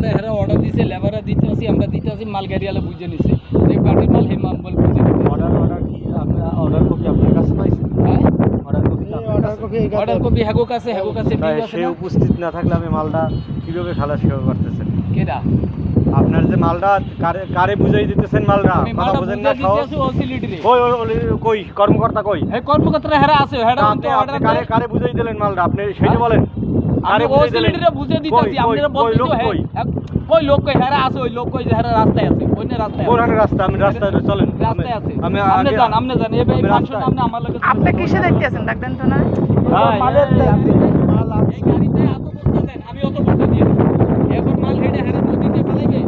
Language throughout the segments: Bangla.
আমরা হেরা অর্ডার দিছে লেবাররা দিতে আসি আমরা দিতে আসি মাল গাড়িওয়ালা বুঝে নিছে যে পার্টির মাল হে মাল বুঝে নিছে অর্ডার কি আপনার অর্ডার কপি আপনার কাছে পাইছেন? হ্যাঁ অর্ডার কপি অর্ডার কপি হেগো কাছে বিল আছে সে না উপস্থিত না থাকলে আমি মালটা কিভাবে খালাস করতেছেন? কেডা আপনার যে মালটা কারে বুঝাই দিতেছেন মালটা আমি কথা মালটা বুঝেন বুঝে না দিতে সহজ আসি ওসিলিটি রে কই কর্মকর্তা কই? হে কর্মকর্তারা হেরা আছে হেডা তা কিন্তু আপনি অর্ডার কারে বুঝাই দিলেন মালটা আপনি সেটা বলেন। আমি ওসিলিটি রে বুঝে দিতে আসি আপনারা বলতেছো হে কই লোক কই হেরা আছে ওই লোক কই যে হেরা রাস্তায় আছে ওই না রাস্তায় কোন রাস্তা? আমি রাস্তায় চলেন রাস্তায় আছে আমি আপনি জান এই ভাই ফাংশন আপনি আমার লগে আপনি কিসে দেখতেছেন ডাকতেন তো না মালের এই গাড়িতে এত বস্তা দেন আমি অত বস্তা দিয়ে দিই এখন মাল হেডে হেরা নদীতে ফেলাইবে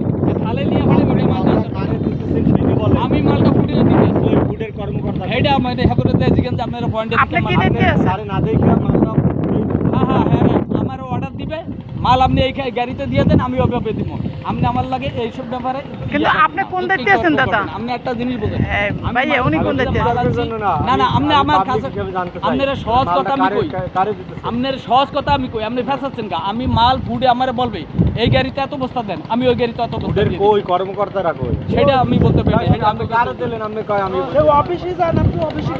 খালে নিয়ে ফেলাইবে ওটা মাল আমি মালটা ফুটিয়ে দিতে আসি ফুডের কর্মকর্তা হেডে আমি এটা হেবরে দেই জিগান যে আপনারা পয়েন্টে আপনি কি দেখতে আছেন আরে না দেখে মালটা হ্যাঁ আমার অর্ডার দিবে মাল আপনি এই গাড়িতে দিয়ে দেন আমি ওভাবে দিব আপনি আমার লাগে এইসব ব্যাপারে কিন্তু আপনি কোন দায়িত্বে আছেন দাদা? আপনি একটা জিনিস বলেন ভাই উনি কোন দায়িত্বে আছেন? না না আপনি আমার কাছে আপনার সহজ কথা আমি কই আপনার সহজ কথা আমি কই আপনি ফেসাচ্ছেন কা আমি মাল ফুডে আমারে বলবে এই গাড়িতে এত বস্তা দেন আমি ওই গাড়িতে এত বস্তা ফুডের দিয়ে কই কর্মকর্তারা কই? সেটা আমি বলতে পারি না, সেটা আমি কারে দিলেন আপনি কয় আমি অফিসে যান আপনি অফিসে